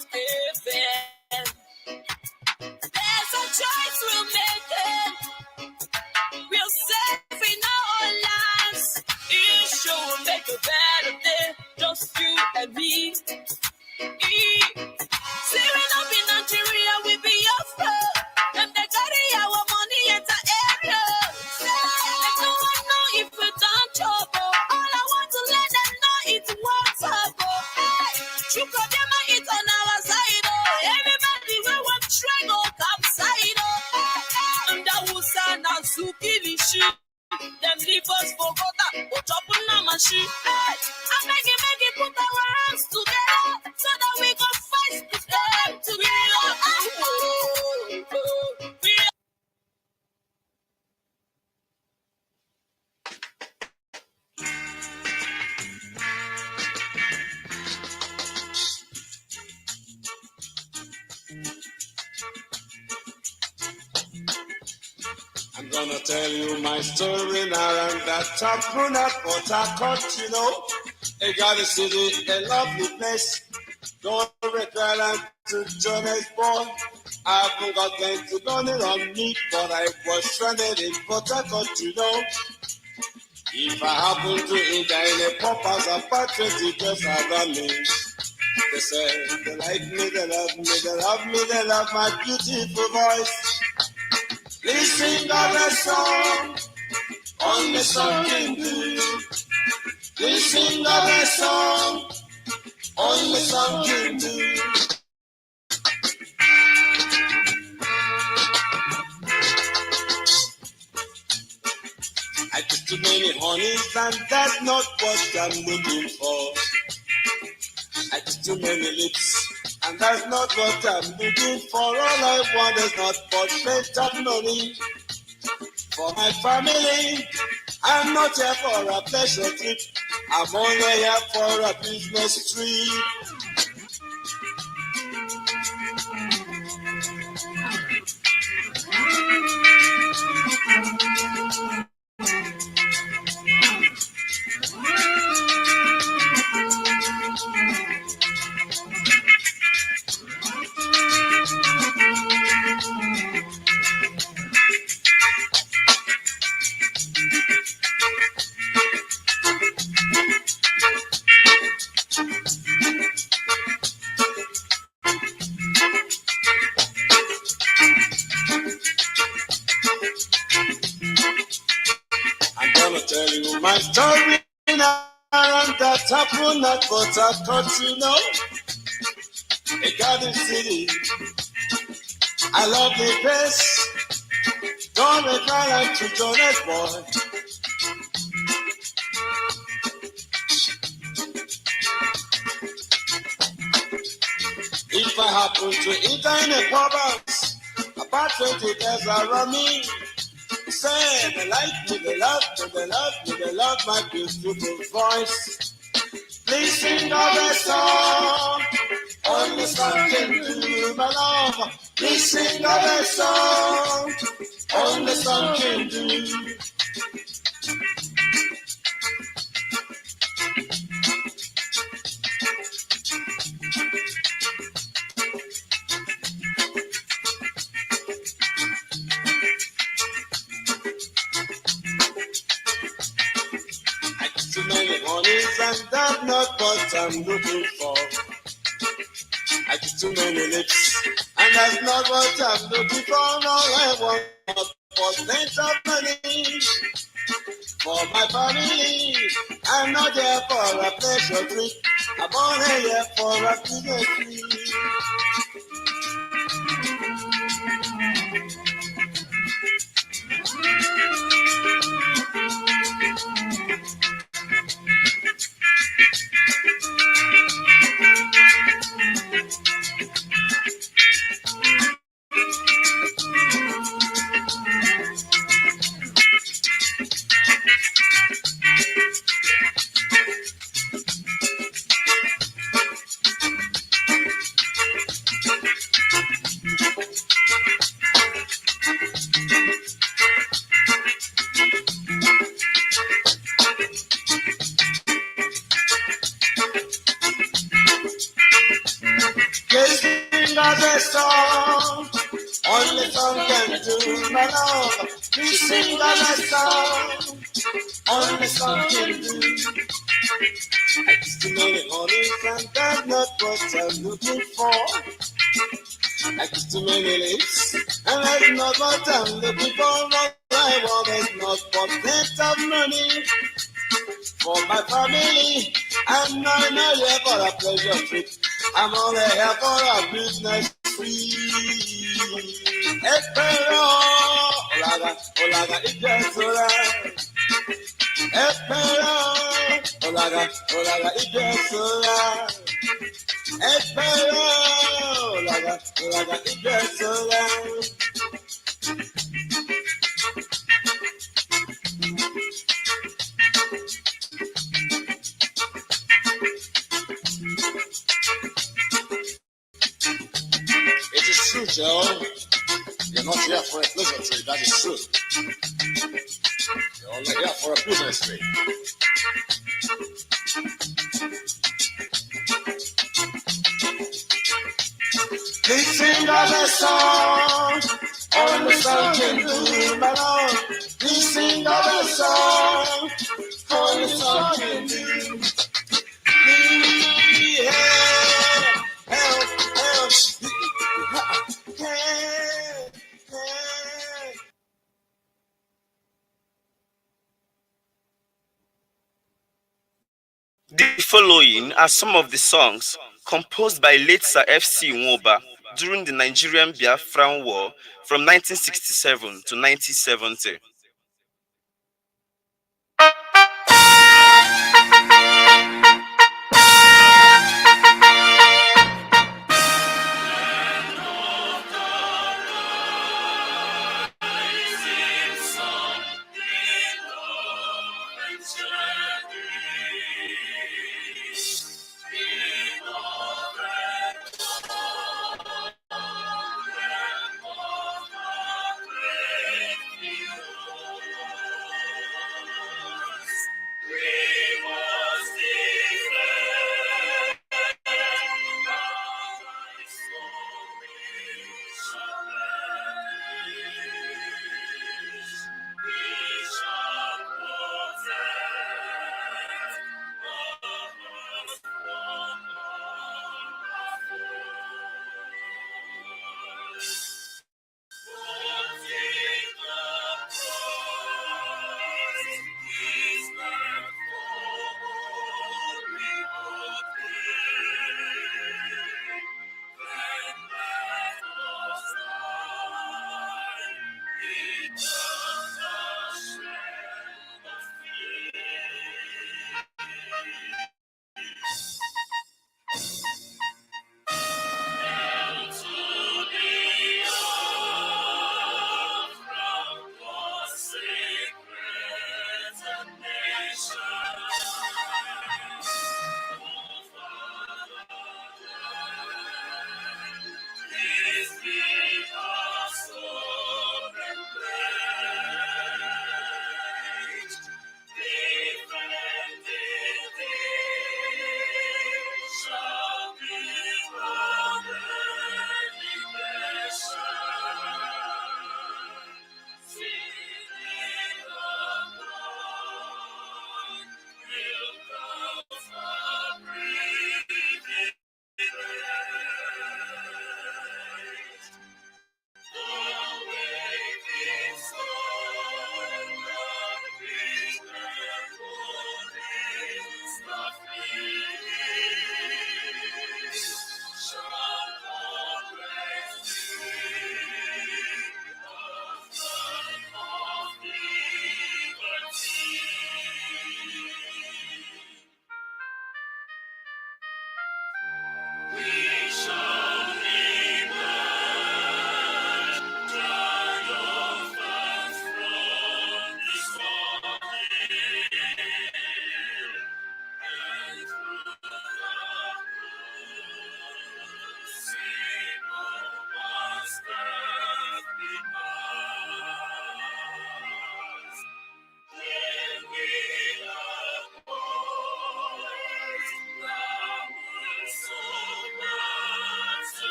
not given. There's a choice we'll make it. We'll save in our own lives. Each show will make a better day. Just you and me. See, when up in Nigeria, we be Biafra. Them they carry our money in the area. Let no one know if we don't trouble. All I want to let them know it's what's up. Hey, you got them it on our side. Everybody we want try go capside. And the Wusan and Sukilishi. Them leave us for water, put up on our machine. Hey, I make it put our hands together so that we can fight with them together. I'm gonna tell you my story now, and that top run at Port Harcourt, you know. I got a city, a lovely place. Don't regret to Johannesburg. I haven't got plenty money on me, but I was stranded in Port Harcourt, you know. If I happen to enter in a pop-house apartment, it just around me. They say they like me, they love me, they love me, they love my beautiful voice. Please sing another song, only song can do. Please sing another song, only song can do. I took too many honeys and that's not what I'm looking for. I took too many lips and that's not what I'm looking for. All I want is not but plenty of money for my family. I'm not here for a pleasure trip. I'm only here for a business trip. My story now, and that happened at Port Harcourt, you know, a garden city. I love the place. Don't reply like to Johannesburg. If I happen to enter in a pub house, about 20 years around me. Say they like me, they love me, they love me, they love my beautiful voice. Please sing another song, only song can do, my love. Please sing another song, only song can do. And that's not what I'm looking for. I get too many lips, and that's not what I'm looking for. No, I want for plenty of money for my family. I'm not here for a pleasure trip. I'm only here for a business trip. my love. We sing a song, only song can do. Too many honey and that's not what I'm looking for. Too many lips, and that's not what I'm looking for. All I want is not for plenty of money for my family. I'm not here for a pleasure trip. I'm only here for a business free. Espero, olaga, olaga, ijesola. Espero, olaga, olaga, ijesola. Espero, olaga, olaga, ijesola. It is true, Joe. You're not here for a pleasure trip, that is true. You're only here for a business trip. Please sing us a song, only song can do, my love. Please sing us a song, only song can do. Please help, help, help, help. The following are some of the songs composed by late Sir F.C. Nwoba during the Nigerian Biafran War from 1967 to 1970.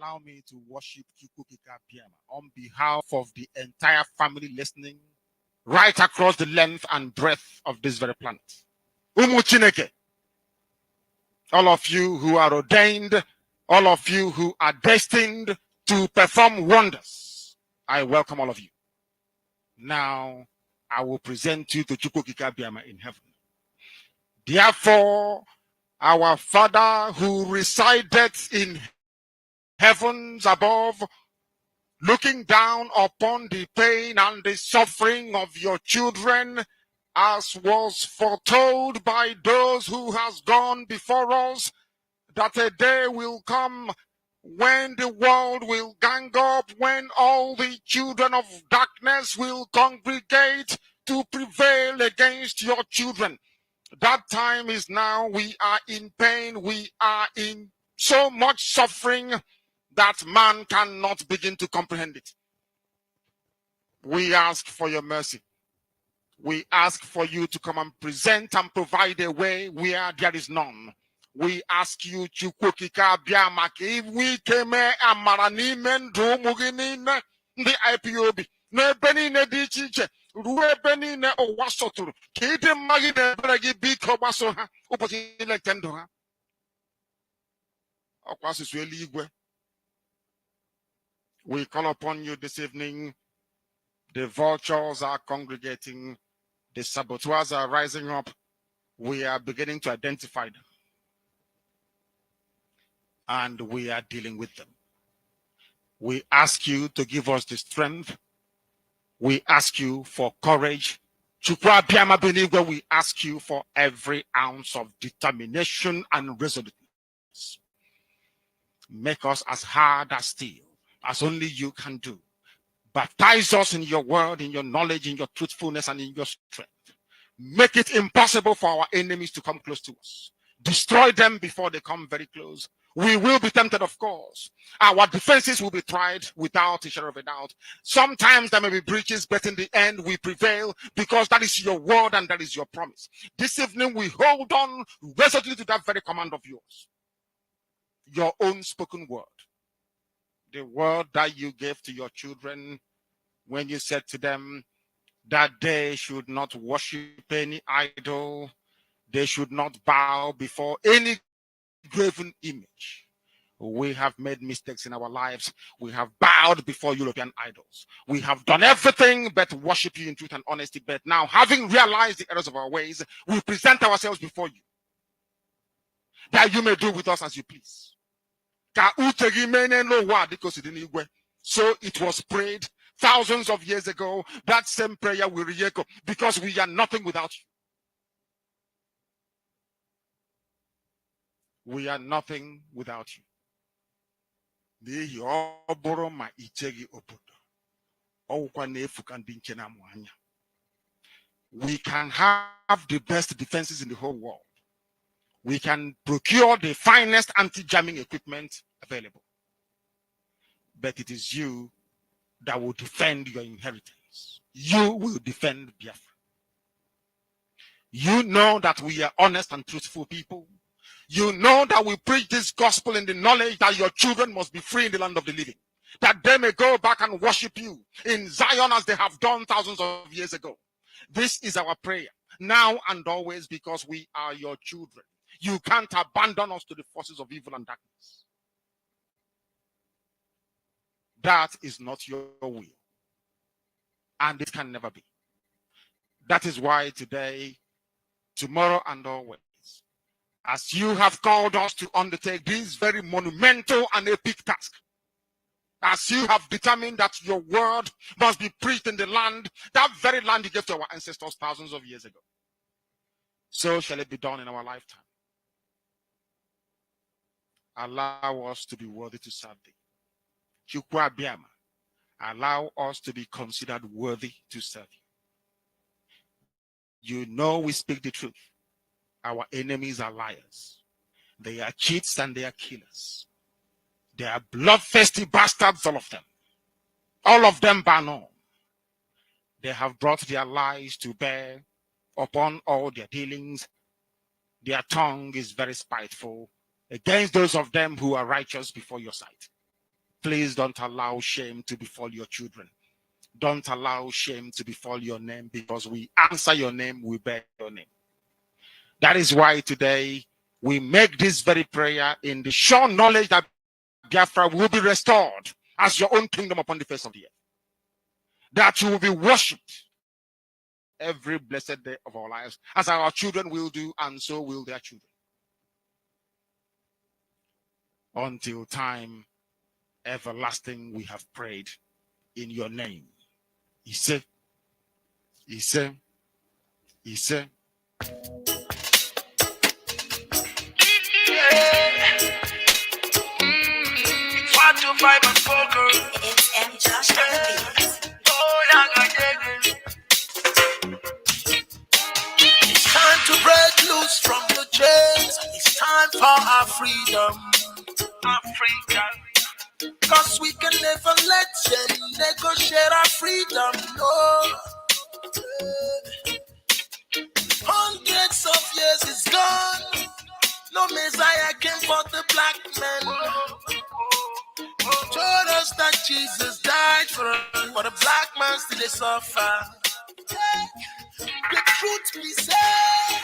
Allow me to worship Chukwukika Biama on behalf of the entire family listening right across the length and breadth of this very planet. Umu Chineke, all of you who are ordained, all of you who are destined to perform wonders, I welcome all of you. Now, I will present you to Chukwukika Biama in heaven. Therefore, our Father who resideth in heavens above, looking down upon the pain and the suffering of your children, as was foretold by those who has gone before us, that a day will come when the world will gang up, when all the children of darkness will congregate to prevail against your children. That time is now. We are in pain. We are in so much suffering that man cannot begin to comprehend it. We ask for your mercy. We ask for you to come and present and provide a way where there is none. We ask you, Chukwukika Biama, if we came amara n'ime ndụ ụmụ gị niile, the IPOB, no Benny Nedichi, Ruebeni ne o Wasotur, Kate Magina Bragi Biko Basoha, Opposite like Tendoha. We call upon you this evening. The vultures are congregating, the saboteurs are rising up. We are beginning to identify them, and we are dealing with them. We ask you to give us the strength. We ask you for courage. Chukwa Biama Benigwe, we ask you for every ounce of determination and resoluteness. Make us as hard as steel, as only you can do. Baptize us in your word, in your knowledge, in your truthfulness, and in your strength. Make it impossible for our enemies to come close to us. Destroy them before they come very close. We will be tempted, of course. Our defenses will be tried without a shadow of a doubt. Sometimes there may be breaches, but in the end we prevail because that is your word and that is your promise. This evening we hold on resolutely to that very command of yours. Your own spoken word. The word that you gave to your children when you said to them that they should not worship any idol, they should not bow before any graven image. We have made mistakes in our lives. We have bowed before European idols. We have done everything but worship you in truth and honesty. But now, having realized the errors of our ways, we present ourselves before you, that you may do with us as you please. So it was prayed thousands of years ago. That same prayer will re-echo because we are nothing without you. We are nothing without you. We can have the best defenses in the whole world. We can procure the finest anti-jamming equipment available. But it is you that will defend your inheritance. You will defend Biafra. You know that we are honest and truthful people. You know that we preach this gospel in the knowledge that your children must be free in the land of the living, that they may go back and worship you in Zion as they have done thousands of years ago. This is our prayer now and always because we are your children. You can't abandon us to the forces of evil and darkness. That is not your will, and it can never be. That is why today, tomorrow, and always, as you have called us to undertake this very monumental and epic task, as you have determined that your word must be preached in the land, that very land you gave to our ancestors thousands of years ago, so shall it be done in our lifetime. Allow us to be worthy to serve thee. Chukwa Biama, allow us to be considered worthy to serve you. You know we speak the truth. Our enemies are liars. They are cheats and they are killers. They are bloodthirsty bastards, all of them. All of them bar none. They have brought their lies to bear upon all their dealings. Their tongue is very spiteful against those of them who are righteous before your sight. Please don't allow shame to befall your children. Don't allow shame to befall your name, because we answer your name, we bear your name. That is why today we make this very prayer in the sure knowledge that Biafra will be restored as your own kingdom upon the face of the earth. That you will be worshipped every blessed day of our lives, as our children will do, and so will their children. Until time everlasting, we have prayed in your name. Ise. Ise. Ise. It's M. Josh on the beat. It's time to break loose from the chains. It's time for our freedom. Cause we can never let them negotiate our freedom. No. Hundreds of years is gone. No Messiah came for the black man. Told us that that Jesus died for us, but the black man still suffer. The truth be said,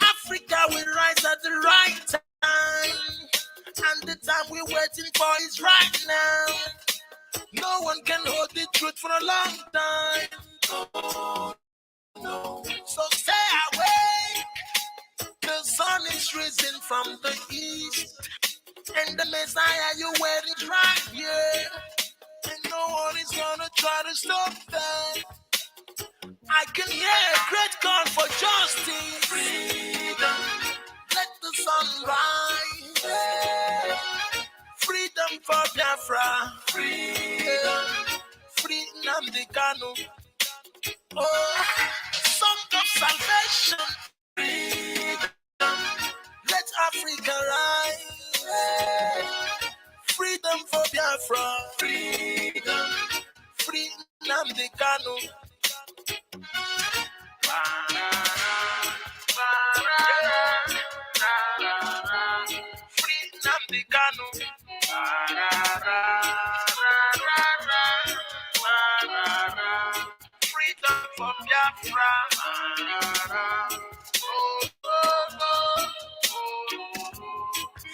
Africa will rise at the right time, and the time we're waiting for is right now. No one can hold the truth for a long time. Oh, no. So stay awake. The sun is risen from the east, and the Messiah you're waiting is right here. And no one is gonna try to stop that. I can hear a great call for justice. Freedom, let the sun rise. Freedom for Biafra. Freedom, freedom the Kanu. Oh, song of salvation. Freedom, let Africa rise. Freedom for Biafra. Freedom, freedom the Kanu. Freedom the Kanu. Freedom for Biafra.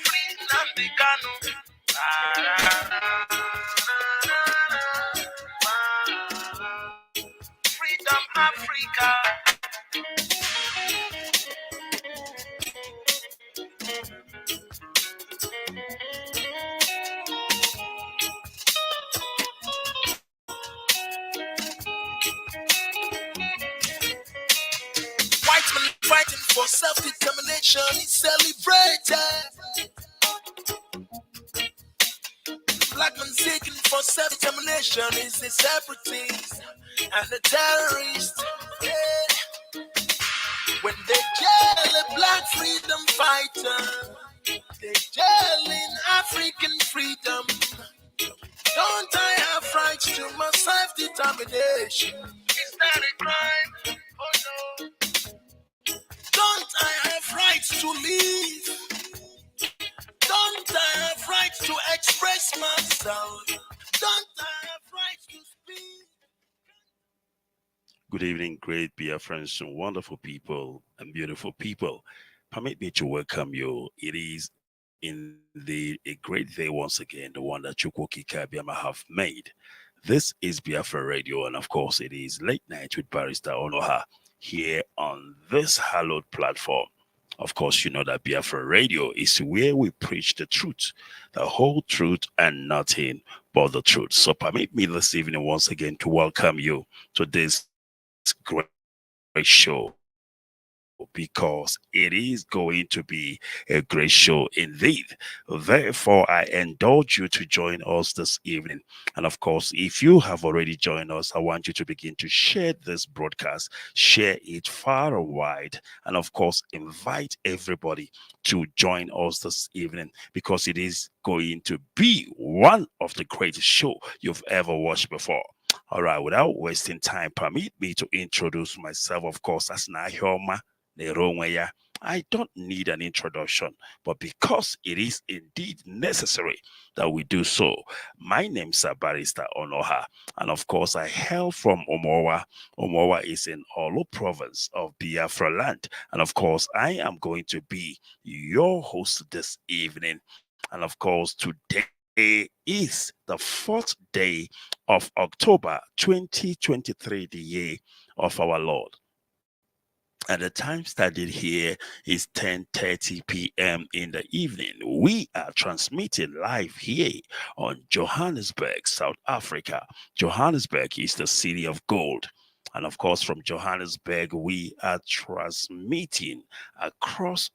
Freedom the Kanu. Freedom Africa. White men fighting for self-determination is celebrated. Black men seeking for self-determination is the separatist and the terrorist. Yeah. When they jail a black freedom fighter, they jailing African freedom. Don't I have rights to my self-determination? Is that a crime? Oh no. Don't I have rights to live? Don't I have rights to express myself? Don't I have rights to speak? Good evening, great Biafrans and wonderful people and beautiful people. Permit me to welcome you. It is indeed a great day once again, the one that Chukwu Kabiama have made. This is Biafra Radio, and of course, it is Late Night with Barrister Onuoha here on this hallowed platform. Of course, you know that Biafra Radio is where we preach the truth, the whole truth, and nothing but the truth. So permit me this evening once again to welcome you to this great show, because it is going to be a great show indeed. Therefore, I indulge you to join us this evening. And of course, if you have already joined us, I want you to begin to share this broadcast, share it far and wide, and of course, invite everybody to join us this evening, because it is going to be one of the greatest shows you've ever watched before. All right, without wasting time, permit me to introduce myself, of course, as Nahioma Neronweya. I don't need an introduction, but because it is indeed necessary that we do so, my name is Barrister Onuoha, and of course, I hail from Omowa. Omowa is in Olo province of Biafra land, and of course, I am going to be your host this evening, and of course, today is the 4th day of October 2023, the year of our Lord. And the time started here is 10:30 p.m. in the evening. We are transmitting live here on Johannesburg, South Africa. Johannesburg is the city of gold. And of course, from Johannesburg, we are transmitting across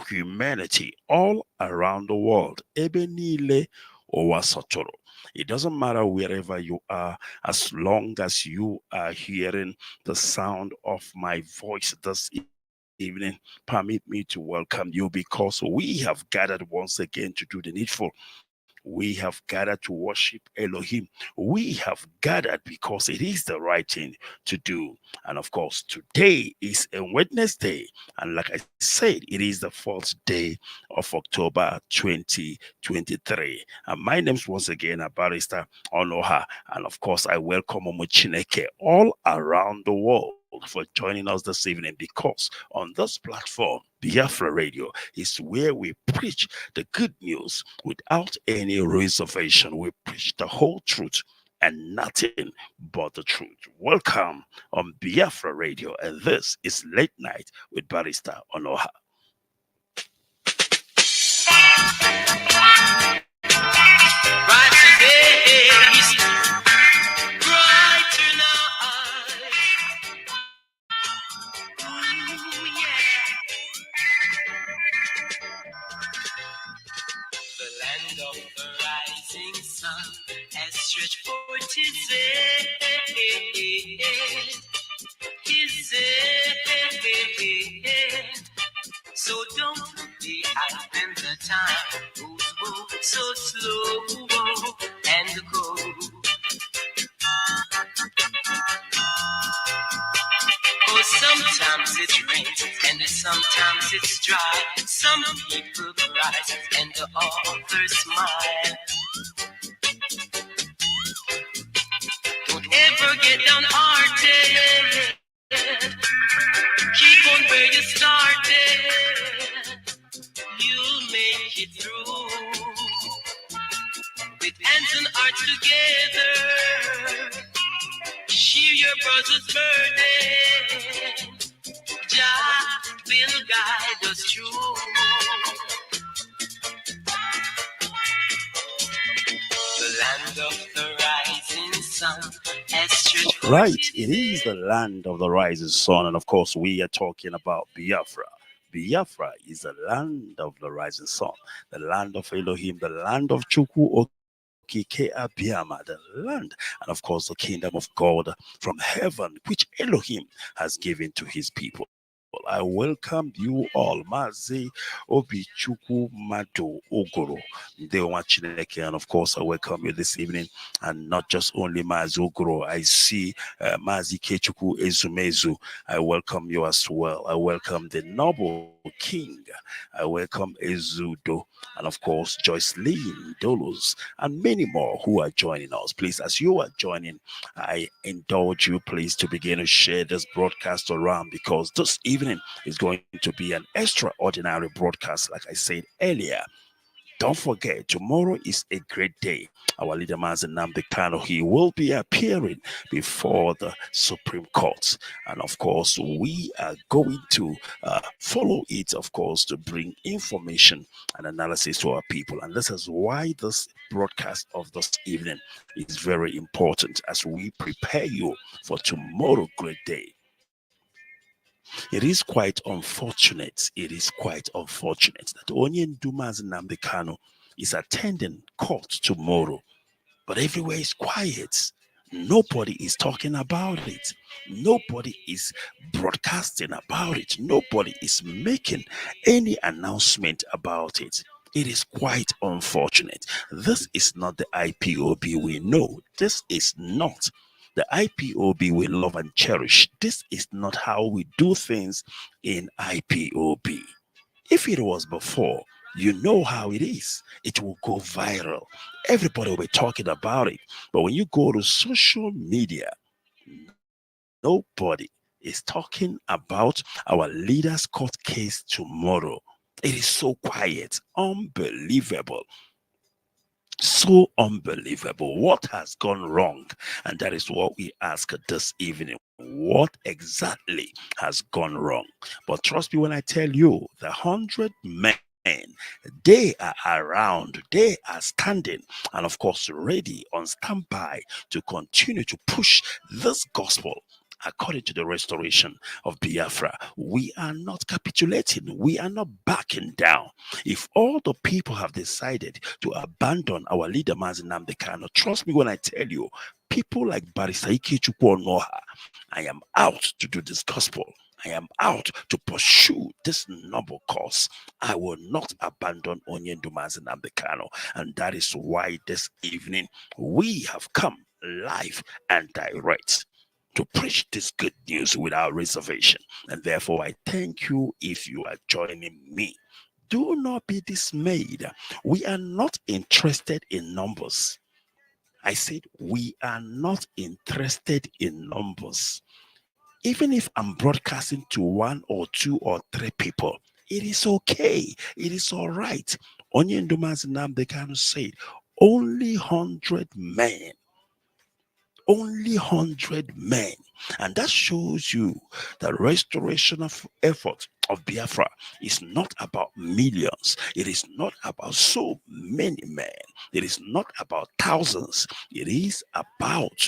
humanity all around the world. Ebenile Owasotoro. It doesn't matter wherever you are, as long as you are hearing the sound of my voice this evening. Permit me to welcome you, because we have gathered once again to do the needful, We have gathered to worship Elohim. We have gathered because it is the right thing to do. And of course, today is a Wednesday. And like I said, it is the 4th day of October 2023. And my name's once again Barrister Onuoha. And of course, I welcome Omuchineke all around the world for joining us this evening, because on this platform, Biafra Radio, is where we preach the good news without any reservation. We preach the whole truth and nothing but the truth. Welcome on Biafra Radio, and this is Late Night with Barrister Onuoha. Has stretched forth his hand. So don't behind the time goes so slow and cold. Oh, sometimes it rains and sometimes it's dry. Some people cry and others smile. Ever get downhearted. Keep on where you started. You'll make it through. With hands and hearts together. Share your brother's burden. Jah will guide us through. The land of the rising sun. Right, it is the land of the rising sun, and of course we are talking about Biafra. Biafra is the land of the rising sun, the land of Elohim, the land of Chukwu Abiyama, the land, and of course the kingdom of God from heaven, which Elohim has given to his people. I welcome you all. Mazi Obichukwu Mado Ogoro. And of course, I welcome you this evening. And not just only Mazi Ogoro. I see Mazi Ikechukwu Ezumezu. I welcome you as well. I welcome the noble king. I welcome Ezudo. And of course, Joyce Lynn Dolos. And many more who are joining us. Please, as you are joining, I indulge you, please, to begin to share this broadcast around, because this evening is going to be an extraordinary broadcast, like I said earlier. Don't forget, tomorrow is a great day. Our leader, Mazi Nnamdi Kanu, he will be appearing before the Supreme Court. And of course, we are going to follow it, of course, to bring information and analysis to our people. And this is why this broadcast of this evening is very important as we prepare you for tomorrow great day. It is quite unfortunate. It is quite unfortunate that Onyendu Mazi Nnamdi Kanu is attending court tomorrow, but everywhere is quiet. Nobody is talking about it. Nobody is broadcasting about it. Nobody is making any announcement about it. It is quite unfortunate. This is not the IPOB we know. This is not the IPOB we love and cherish. This is not how we do things in IPOB. If it was before, you know how it is. It will go viral. Everybody will be talking about it. But when you go to social media, nobody is talking about our leader's court case tomorrow. It is so quiet, unbelievable. So unbelievable. What has gone wrong? And that is what we ask this evening. What exactly has gone wrong? But trust me when I tell you, the 100 men, they are around, they are standing, and of course ready on standby to continue to push this gospel according to the restoration of Biafra. We are not capitulating. We are not backing down. If all the people have decided to abandon our leader, Mazi Nnamdi Kanu, trust me when I tell you, people like Barrister Ikechukwu Onuoha, I am out to do this gospel. I am out to pursue this noble cause. I will not abandon Onyendumazi Nnamdi Kanu. And that is why this evening we have come live and direct to preach this good news without reservation. And therefore, I thank you if you are joining me. Do not be dismayed. We are not interested in numbers. I said, we are not interested in numbers. Even if I'm broadcasting to 1 or 2 or 3 people, it is okay. It is all right. Onyendumazi Nnamdi Kanu said, only 100 men. Only 100 men. And that shows you the restoration of effort of Biafra is not about millions. It is not about so many men. It is not about thousands. It is about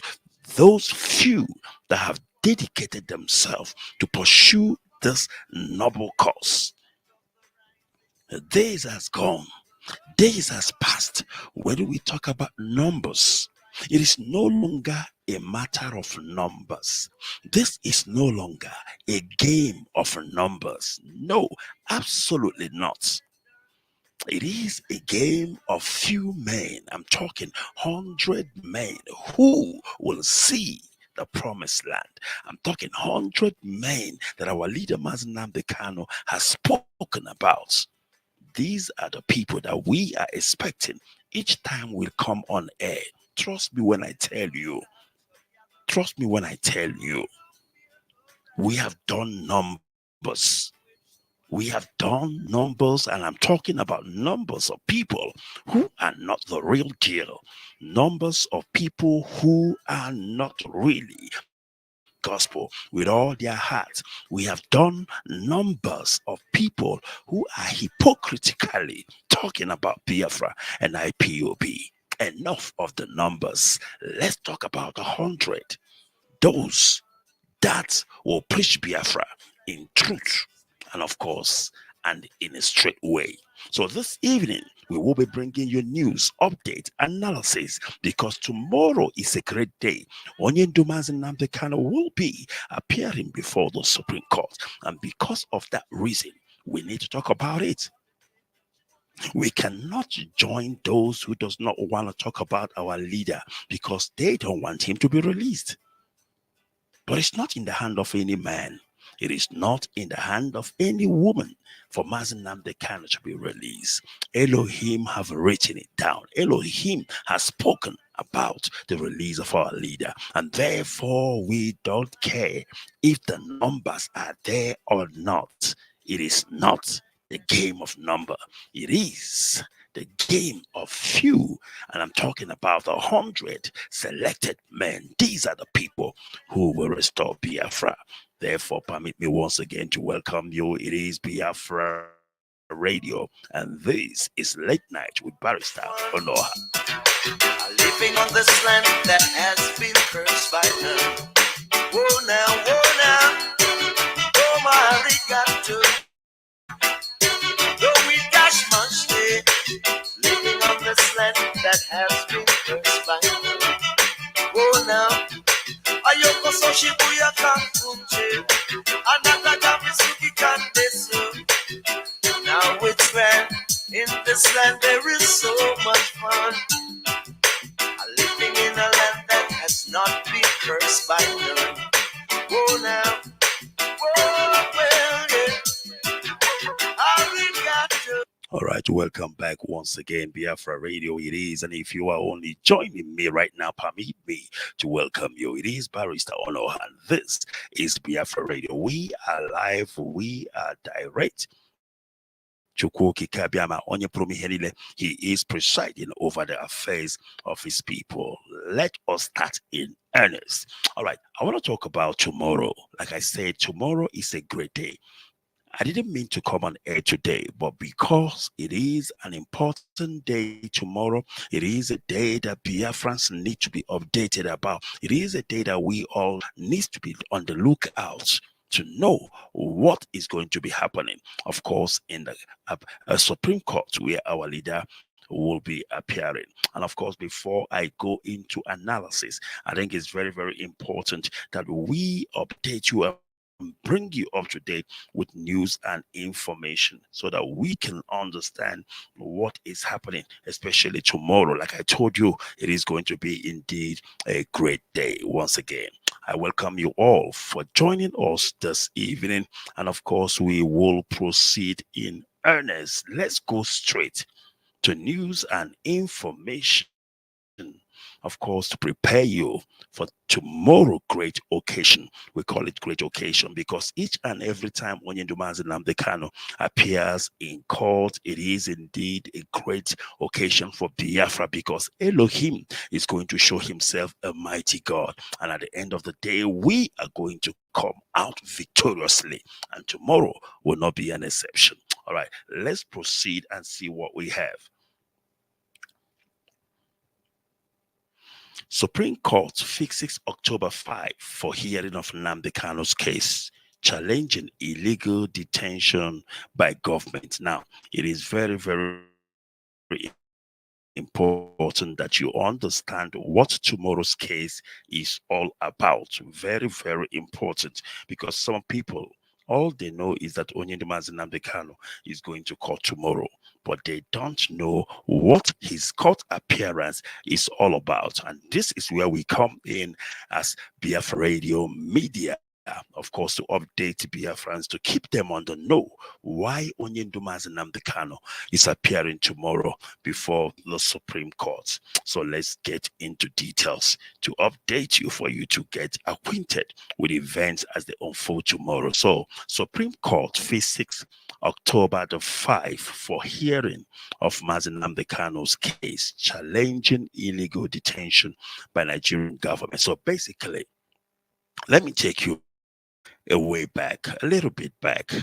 those few that have dedicated themselves to pursue this noble cause. Days has gone. Days has passed. When we talk about numbers, it is no longer a matter of numbers. This is no longer a game of numbers. No, absolutely not. It is a game of few men. I'm talking 100 men who will see the promised land. I'm talking 100 men that our leader Mazi Nnamdi Kanu has spoken about. These are the people that we are expecting each time we come on air. Trust me when I tell you. Trust me when I tell you. We have done numbers. We have done numbers, and I'm talking about numbers of people who are not the real deal. Numbers of people who are not really gospel with all their hearts. We have done numbers of people who are hypocritically talking about Biafra and IPOB. Enough of the numbers. Let's talk about 100. Those that will preach Biafra in truth and, of course, and in a straight way. So this evening, we will be bringing you news, update, analysis, because tomorrow is a great day. Onyendumazi Nnamdi Kanu will be appearing before the Supreme Court. And because of that reason, we need to talk about it. We cannot join those who does not want to talk about our leader because they don't want him to be released. But it's not in the hand of any man. It is not in the hand of any woman for Mazi Nnamdi Kanu to be released. Elohim have written it down. Elohim has spoken about the release of our leader. And therefore, we don't care if the numbers are there or not. It is not the game of number. It is the game of few. And I'm talking about 100 selected men. These are the people who will restore Biafra. Therefore, permit me once again to welcome you. It is Biafra Radio, and this is Late Night with Barrister Onuoha. Living on this land that has been cursed by none. Oh now, oh my arigato. Though we dash much day, living on this land that has been cursed by none. Oh now. Ayoko so shibuya kankunje, anataka misuki kandesu. Now it's grand, in this land there is so much fun. Living in a land that has not been cursed by none. Oh now, oh well, yeah. Arigato. All right, welcome back once again, Biafra Radio. It is, and if you are only joining me right now, permit me to welcome you. It is Barrister Onuoha, and this is Biafra Radio. We are live, we are direct. Ikechukwu Kabiama onye promihenile. He is presiding over the affairs of his people. Let us start in earnest. All right, I want to talk about tomorrow. Like I said, tomorrow is a great day. I didn't mean to come on air today, but because it is an important day tomorrow, it is a day that Biafrans need to be updated about. It is a day that we all need to be on the lookout to know what is going to be happening. Of course, in the Supreme Court, where our leader will be appearing. And of course, before I go into analysis, I think it's very, very important that we update you bring you up to date with news and information so that we can understand what is happening, especially tomorrow. Like I told you, it is going to be indeed a great day once again. I welcome you all for joining us this evening. And of course, we will proceed in earnest. Let's go straight to news and information, of course, to prepare you for tomorrow great occasion. We call it great occasion because each and every time Onyendumazi Nnamdi Kanu appears in court, it is indeed a great occasion for Biafra, because Elohim is going to show himself a mighty God. And at the end of the day, we are going to come out victoriously. And tomorrow will not be an exception. All right, let's proceed and see what we have. Supreme Court fixes October 5 for hearing of Nnamdi Kanu's case, challenging illegal detention by government. Now, it is very, very important that you understand what tomorrow's case is all about. Very, very important, because some people, all they know is that Onyendumazi Nnamdi Kanu is going to court tomorrow, but they don't know what his court appearance is all about. And this is where we come in as Biafra Radio Media, of course, to update Biafrans, to keep them on the know why Onyendumazi Nnamdi Kanu is appearing tomorrow before the Supreme Court. So let's get into details to update you, for you to get acquainted with events as they unfold tomorrow. So Supreme Court fixes October the 5 for hearing of Mazi Nnamdi Kanu's case, challenging illegal detention by Nigerian government. So basically, let me take you a way back, a little bit back.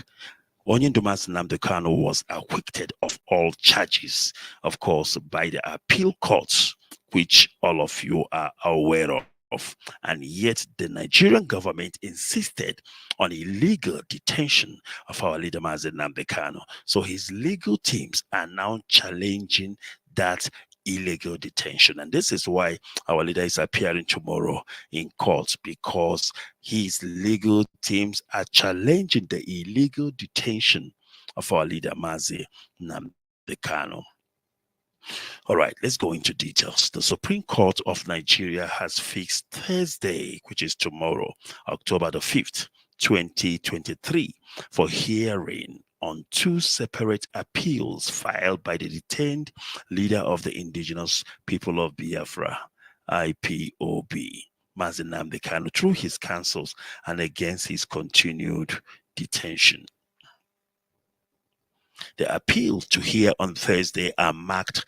Onyendumazi Nnamdi Kanu was acquitted of all charges, of course, by the appeal courts, which all of you are aware of. And yet the Nigerian government insisted on illegal detention of our leader Mazi Nnamdi Kanu. So his legal teams are now challenging that illegal detention. And this is why our leader is appearing tomorrow in court, because his legal teams are challenging the illegal detention of our leader Mazi Nnamdi Kanu. All right, let's go into details. The Supreme Court of Nigeria has fixed Thursday, which is tomorrow, October the 5th, 2023, for hearing on two separate appeals filed by the detained leader of the Indigenous People of Biafra, IPOB, Mazi Nnamdi Kanu, through his counsels, and against his continued detention. The appeals to hear on Thursday are marked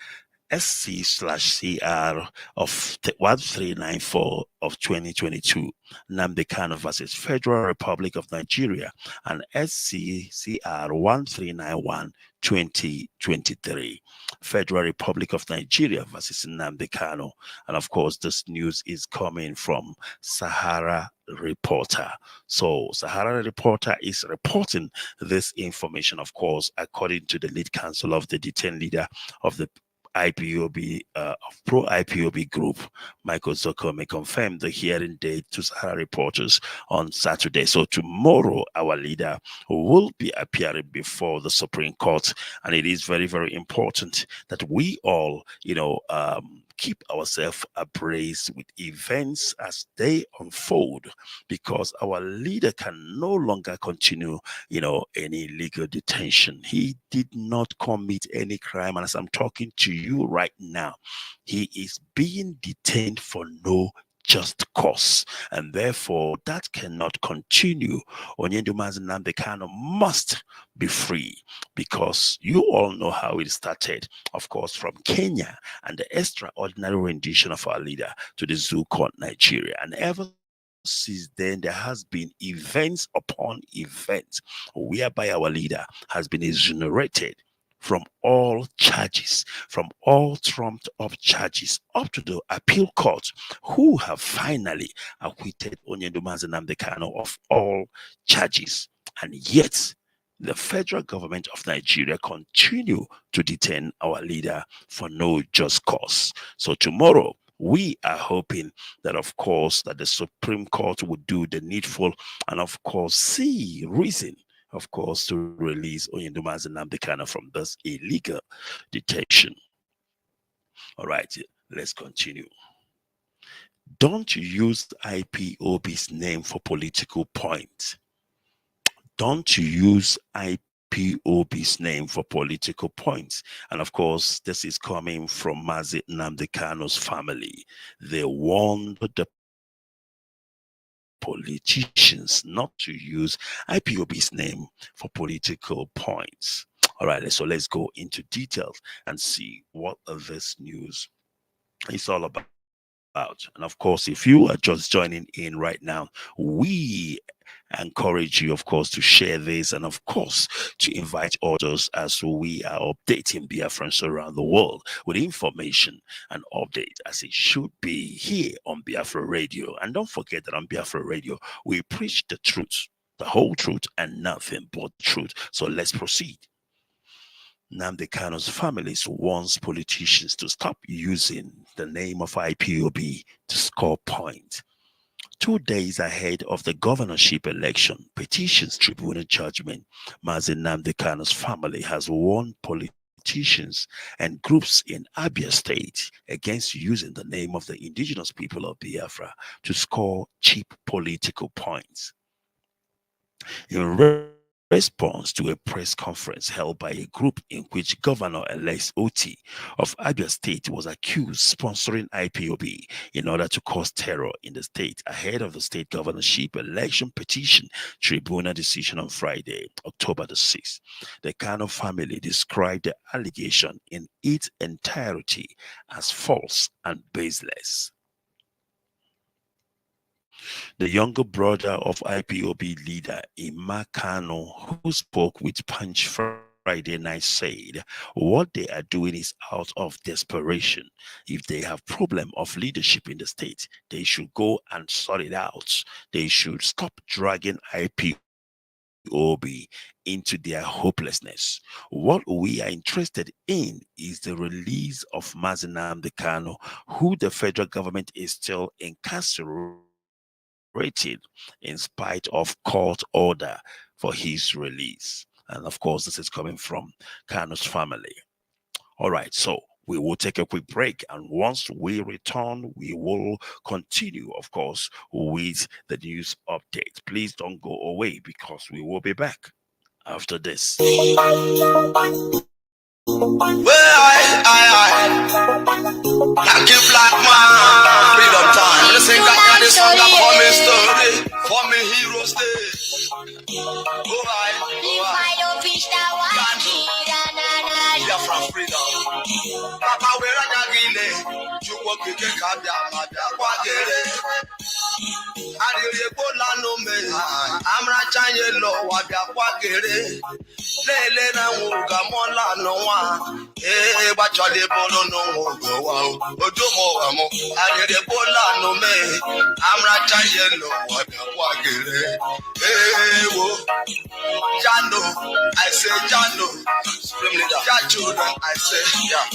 SC/CR of 1394 of 2022, Nnamdi Kanu versus Federal Republic of Nigeria, and SC/CR 1391 2023, Federal Republic of Nigeria versus Nnamdi Kanu. And of course, this news is coming from Sahara Reporter. So Sahara Reporter is reporting this information, of course, according to the lead counsel of the detained leader of the IPOB, pro-IPOB group, Michael Zokome, confirmed the hearing date to Sahara reporters on Saturday. So tomorrow, our leader will be appearing before the Supreme Court, and it is very, very important that we all, keep ourselves abreast with events as they unfold, because our leader can no longer continue, any legal detention. He did not commit any crime, and as I'm talking to you right now, he is being detained for no just cause, and therefore that cannot continue. Onyendumazi Nnamdi Kanu must be free, because you all know how it started, of course, from Kenya and the extraordinary rendition of our leader to the Zoo Court, Nigeria. And ever since then, there has been events upon events whereby our leader has been exonerated from all charges, from all trumped up charges, up to the appeal court, who have finally acquitted Onyendumazi Nnamdi Kanu of all charges. And yet, the federal government of Nigeria continue to detain our leader for no just cause. So tomorrow, We are hoping that, of course, that the Supreme Court would do the needful and, of course, see reason, of course, to release Oyindumazi Nnamdi Kanu from this illegal detention. All right, let's continue. Don't use IPOB's name for political points. Don't use IPOB's name for political points. And of course, this is coming from Mazi Nnamdi Kanu's family. They warned the politicians not to use IPOB's name for political points. All right, so let's go into details and see what this news is all about. And of course, if you are just joining in right now, we encourage you, of course, to share this and, of course, to invite others as we are updating Biafrans around the world with information and update as it should be here on Biafra Radio. And don't forget that on Biafra Radio, we preach the truth, the whole truth, and nothing but truth. So let's proceed. Nnamdi Kanu's families wants politicians to stop using the name of IPOB to score points. 2 days ahead of the governorship election, petitions tribunal judgment, Mazi Nnamdi Kanu's family has warned politicians and groups in Abia State against using the name of the indigenous people of Biafra to score cheap political points. In response to a press conference held by a group in which Governor-elect Oti of Abia State was accused sponsoring IPOB in order to cause terror in the state ahead of the state governorship election petition tribunal decision on Friday, October the 6th. The Kanu family described the allegation in its entirety as false and baseless. The younger brother of IPOB leader Ima Kanu, who spoke with Punch Friday night, said what they are doing is out of desperation. If they have problem of leadership in the state, they should go and sort it out. They should stop dragging IPOB into their hopelessness. What we are interested in is the release of Mazi Nnamdi Kanu, who the federal government is still incarcerated in spite of court order for his release. And of course, this is coming from Kanu's family. All right, so we will take a quick break, and once we return, we will continue, of course, with the news update. Please don't go away because we will be back after this. Thank you, black man. Freedom time. Listen, got this song up for me story. For me heroes day. Go right. Biafra freedom. Papa, where are you? You walk in the cabia, I'm Rachanye Lo, Wagere. Lele na Muga Mola no one. Eh, but your bolo no go out. Ojomo, I get a bola no me. I'm Rachanye Lo, Wagere. Eh, Jano, I say Jano. Supreme leader, children, I say, yeah.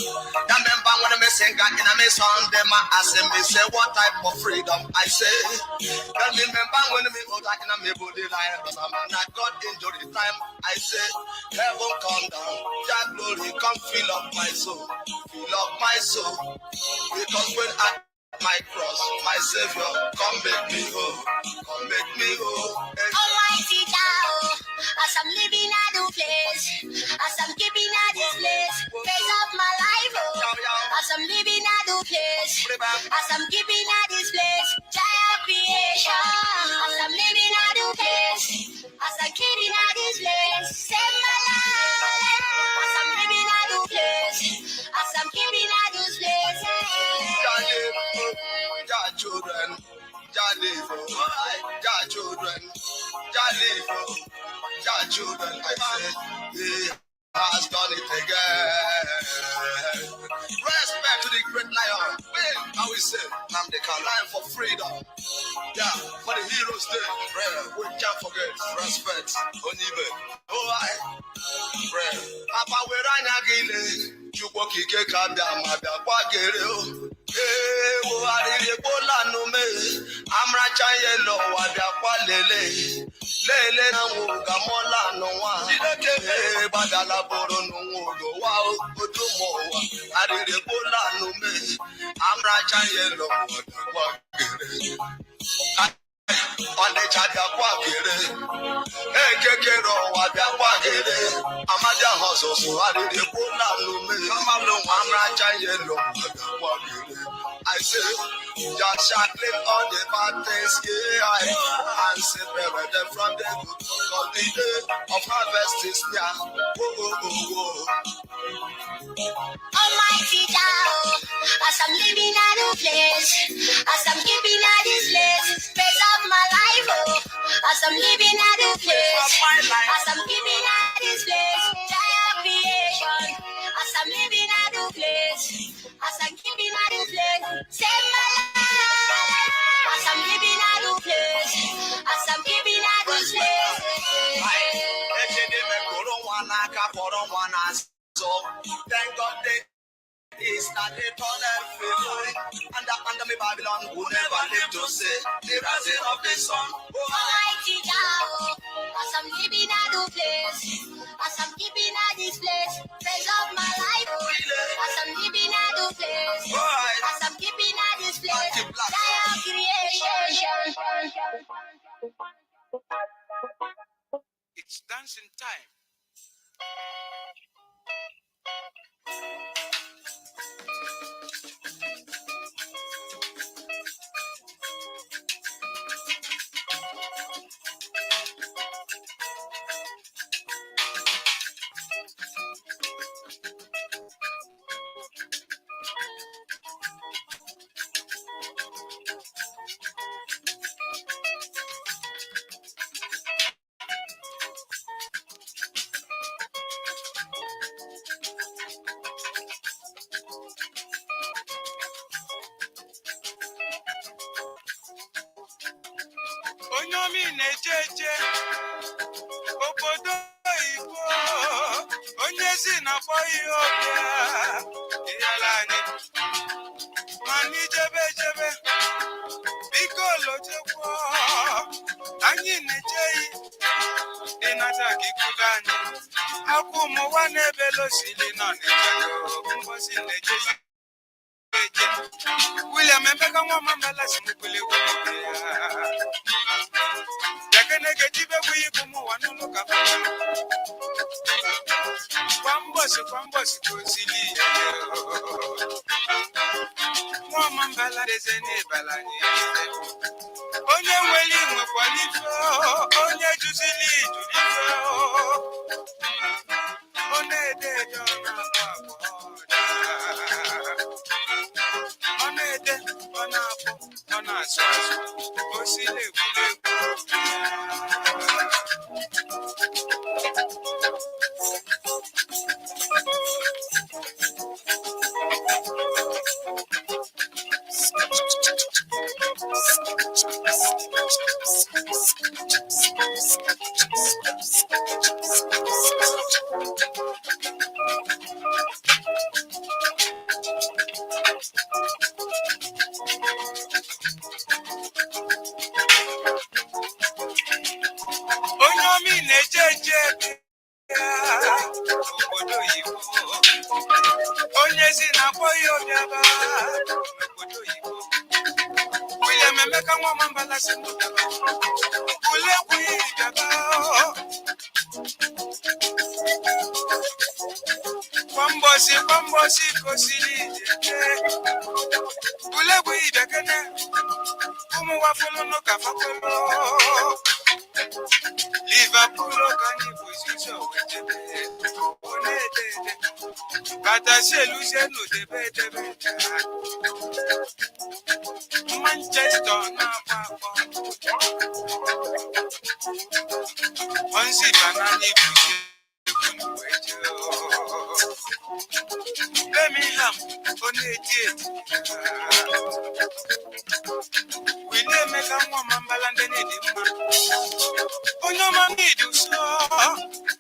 That member when I'm saying God in a mess on them, I say, what type of freedom? I say, that remember when me go back in a me body line, because I'm not God into the time. I say, heaven come down, that glory come fill up my soul, because when I my cross, my Savior, come make me whole, Almighty Thou, as I'm living at the place, as I'm keeping at this place, praise of my life, as I'm living at the place, as I'm keeping at this place, giant creation, as I'm living at the place, as I'm keeping at this place, save my life, as I'm living at the place, as I'm keeping at this place. Children, children, I say, he has done it again. Respect to the great lion. How we say, Nnamdi Kanu lion for freedom. Yeah, for the heroes day. We can't forget respect. Onibe. Oh, I pray. Papa, we're Ranyagile. Chukwu Kike Kabia Mabia Kwagere. Lele na muga mola no wa badala boro no wo wa odumo wa arire bola no me amra chaye lo wa Ande chada kwa kere ekekero wa bia kwa kere amaja hoso so arire bola no me amalo amra chaye lo wa kere I say, just shackling all the bad things, yeah, and separate them from the good. Because the day of harvest is near. Almighty Jah, as I'm living at a place, as I'm keeping at this place, praise of my life, oh, as I'm living at a place, as I'm keeping at this place, giant creation, as I'm living at a place, as I'm keeping at a place, save my life, as I'm living at a place, as I'm keeping at this place. Thank God they is that they turn every under me Babylon who never live to see the rising of the sun. Almighty Jah, as I'm living at the place, as I'm keeping at this place, praise of my life, as I'm living at the place, as I'm keeping at this place, giant creation. It's dancing time. Onyomi nejeje obodo Igbo onye si na boyi obia iyalani mani jebe biko lojekwo anyi nejeyi inata kikugani akumu wanebe losili no nejeyo mbosi nejeyi William Mbeka nwa mambala simukule kwa Yakene getibe kuyiku wanu kapa Kwambosi kusili Mwa mambala dezene balani Onye mweli mwe kwalifo Onye juzili julifo One dejo na wakoda One de, ona po, ona swasu Osile kule Onyomi nejeje obodo Igbo onye si na boyo biaba obodo Igbo William Mbeka nwa mambala simutaba ule kwi biaba Kwambosi kosili jeje ule kwi dakene umu wafulu no kafakolo Liverpool kani position wetebe onedede Bata sheluse no debe Manchester na papa Onsi banani position wejo Birmingham onedede Wile meka nwa mambala ndene dimma Onyoma midu so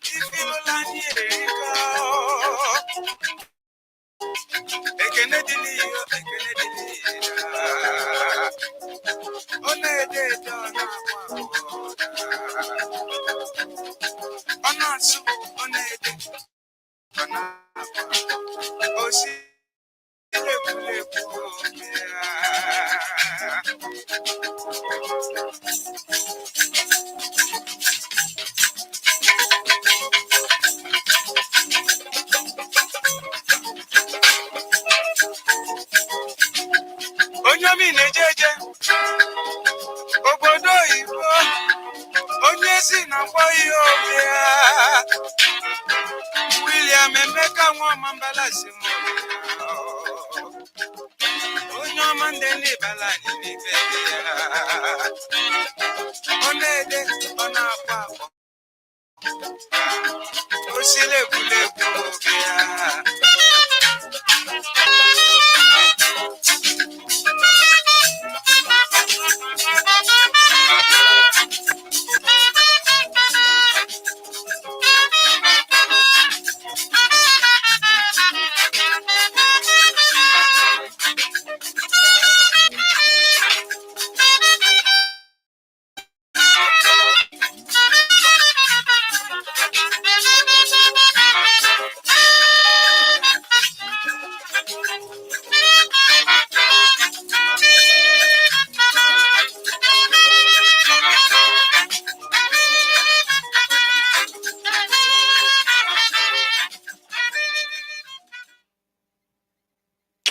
ifilolani erika Ekene dili Onyamine jeje obodo Igbo onye si na mgbayi obia William Emeka nwa mambalasi mo onye ọma ndị n'ibala n'ibe ya onede ona akwa osile bulebu obia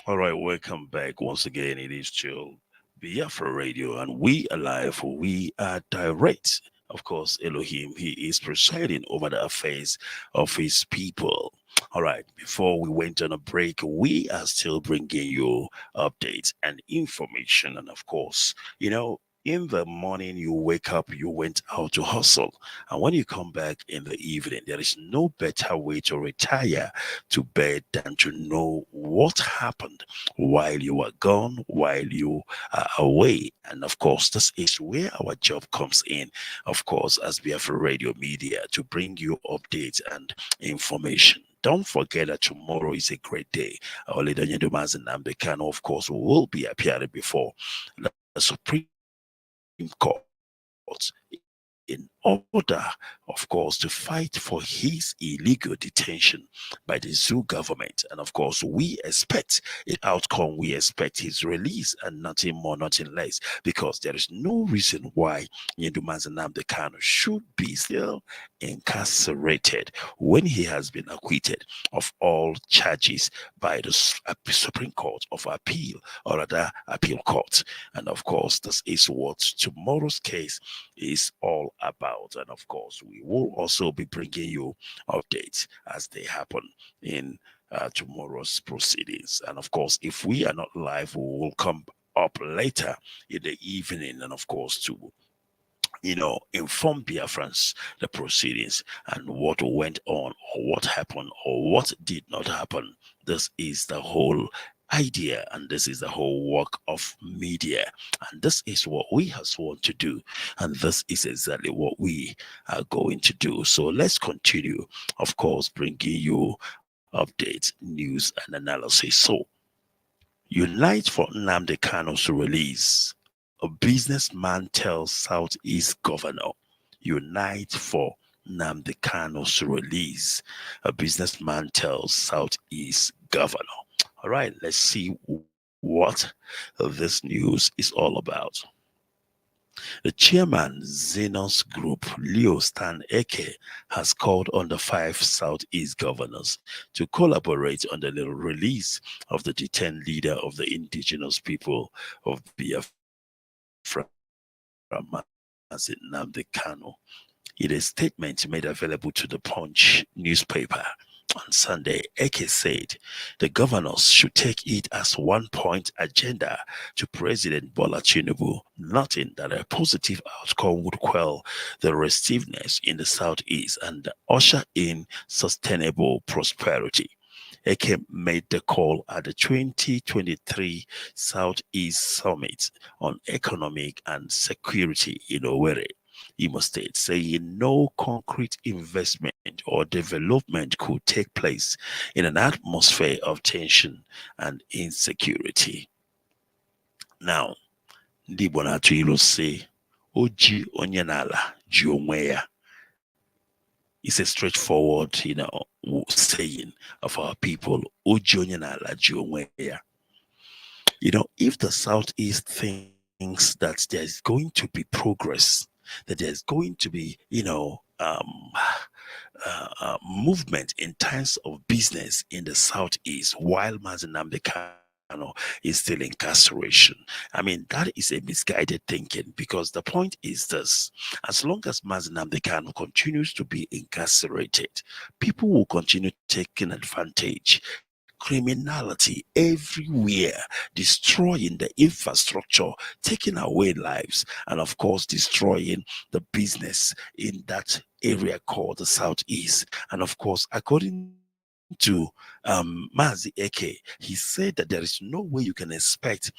All right, welcome back once again. It is Chill Biafra Radio, and we are live. We are direct. Of course, Elohim, he is presiding over the affairs of his people. All right, before we went on a break, we are still bringing you updates and information. And of course, in the morning you wake up, you went out to hustle. And when you come back in the evening, there is no better way to retire to bed than to know what happened while you were gone, while you are away. And of course, this is where our job comes in, of course, as Biafra Radio Media, to bring you updates and information. Don't forget that tomorrow is a great day. Our leader, Nnamdi Kanu, of course, will be appearing before the Supreme Court in order, of course, to fight for his illegal detention by the zoo government. And of course, we expect an outcome. We expect his release and nothing more, nothing less, because there is no reason why Nnamdi Kanu should be still incarcerated when he has been acquitted of all charges by the Supreme Court of Appeal, or rather Appeal Court. And of course, this is what tomorrow's case is all about. And of course, we will also be bringing you updates as they happen in tomorrow's proceedings. And of course, if we are not live, we will come up later in the evening, and of course, to inform Biafrans the proceedings and what went on, or what happened, or what did not happen. This is the whole idea, and this is the whole work of media, and this is what we have sworn to do, and this is exactly what we are going to do. So let's continue, of course, bringing you updates, news, and analysis. So, unite for Nnamdi Kanu's release. A businessman tells Southeast governor. Unite for Nnamdi Kanu's release. A businessman tells Southeast governor. All right, let's see what this news is all about. The chairman, Xenos Group, Leo Stan Eke, has called on the 5 Southeast governors to collaborate on the release of the detained leader of the indigenous people of Biafra, Nnamdi Kanu. In a statement made available to the Punch newspaper on Sunday, Eke said the governors should take it as one-point agenda to President Bola Tinubu, noting that a positive outcome would quell the restiveness in the Southeast and usher in sustainable prosperity. Eke made the call at the 2023 Southeast Summit on Economic and Security in Owerri, Imo State, saying no concrete investment or development could take place in an atmosphere of tension and insecurity. Now, ndị Igbo na-atụ ilu sị, Oji onye n'ala ji onwe ya. It's a straightforward, saying of our people. If the Southeast thinks that there's going to be progress, that there's going to be, movement in terms of business in the Southeast while Mazi Nnamdi Kanu is still incarceration. I mean, that is a misguided thinking, because the point is this: as long as Mazi Nnamdi Kanu continues to be incarcerated, people will continue taking advantage. Criminality everywhere, destroying the infrastructure, taking away lives, and of course, destroying the business in that area called the Southeast. And of course, according to Mazi Eke, he said that there is no way you can expect,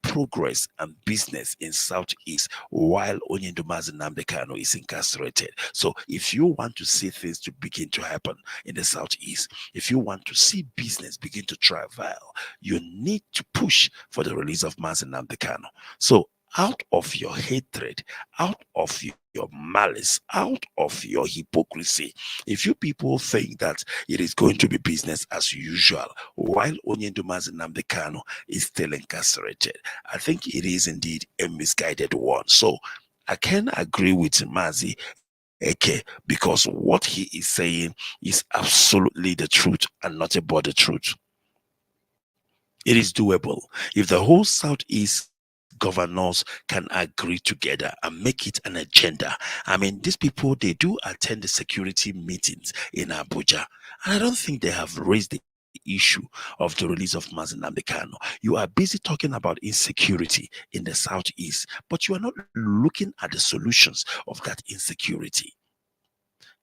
progress and business in Southeast while Onyendu Mazi Nnamdi Kanu is incarcerated. So if you want to see things to begin to happen in the Southeast, if you want to see business begin to travail, you need to push for the release of Mazi Nnamdi Kanu. So out of your hatred, out of your malice, out of your hypocrisy, if you people think that it is going to be business as usual while Onyendu Mazi Nnamdi Kanu is still incarcerated, I think it is indeed a misguided one. So I can agree with Mazi Eke, because what he is saying is absolutely the truth and not about the truth. It is doable. If the whole Southeast governors can agree together and make it an agenda. I mean, these people, they do attend the security meetings in Abuja, and I don't think they have raised the issue of the release of Mazi Nnamdi Kanu. You are busy talking about insecurity in the Southeast, but you are not looking at the solutions of that insecurity.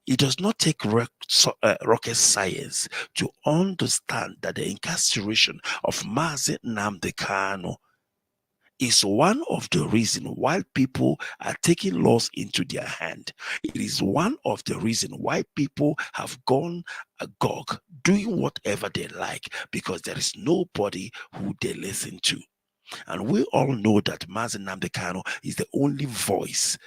It does not take rocket science to understand that the incarceration of Mazi Nnamdi Kanu is one of the reasons why people are taking laws into their hand. It is one of the reasons why people have gone agog, doing whatever they like, because there is nobody who they listen to. And we all know that Mazi Nnamdi Kanu is the only voice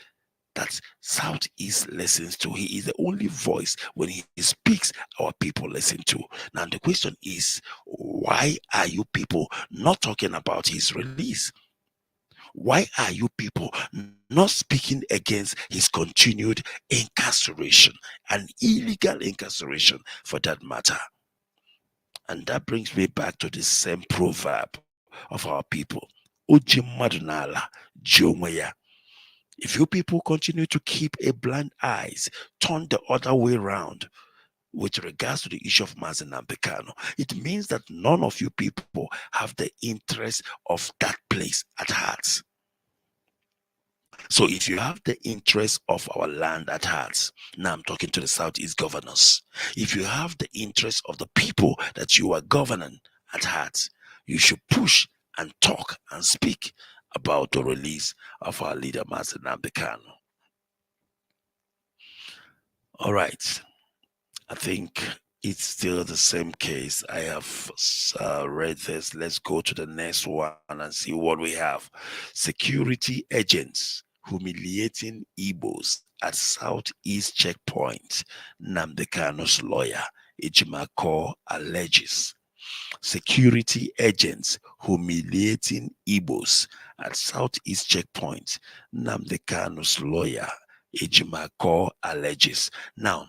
that Southeast listens to. He is the only voice. When he speaks, our people listen to. Now the question is, why are you people not talking about his release? Why are you people not speaking against his continued incarceration, and illegal incarceration for that matter? And that brings me back to the same proverb of our people. If you people continue to keep a blind eyes, turn the other way around with regards to the issue of Mazi Nnamdi Kanu, it means that none of you people have the interest of that place at heart. So if you have the interest of our land at heart, now I'm talking to the Southeast governors, if you have the interest of the people that you are governing at heart, you should push and talk and speak about the release of our leader, Mazi Nnamdi Kanu. All right. I think it's still the same case. I have read this. Let's go to the next one and see what we have. Security agents humiliating Igbos at Southeast checkpoint. Nnamdi Kanu's lawyer, Ejimako, alleges. Security agents humiliating Igbos at Southeast checkpoint. Nnamdi Kanu's lawyer, Ejimako, alleges. Now,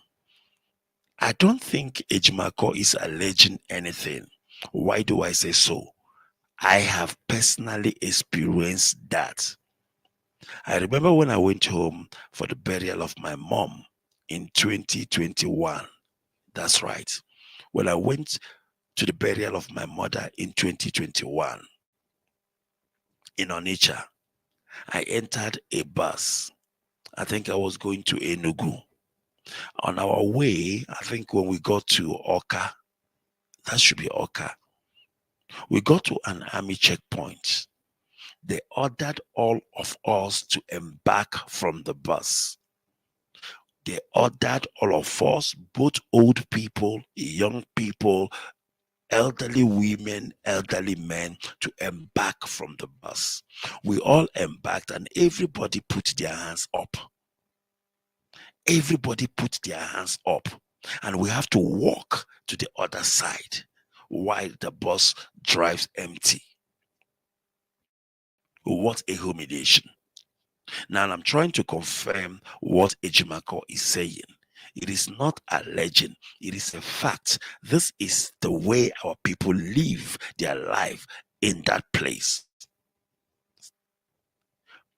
I don't think Ejimako is alleging anything. Why do I say so? I have personally experienced that. I remember when I went home for the burial of my mom in 2021. That's right. When I went to the burial of my mother in 2021 in Onitsha, I entered a bus. I think I was going to Enugu. On our way, I think when we got to Oka, that should be Oka, we got to an army checkpoint. They ordered all of us to embark from the bus. They ordered all of us, both old people, young people, elderly women, elderly men, to embark from the bus. We all embarked and everybody put their hands up. everybody put their hands up, and we have to walk to the other side while the bus drives empty. What a humiliation. Now I'm trying to confirm what Ejimako is saying. It is not alleging, it is a fact. This is the way our people live their life in that place.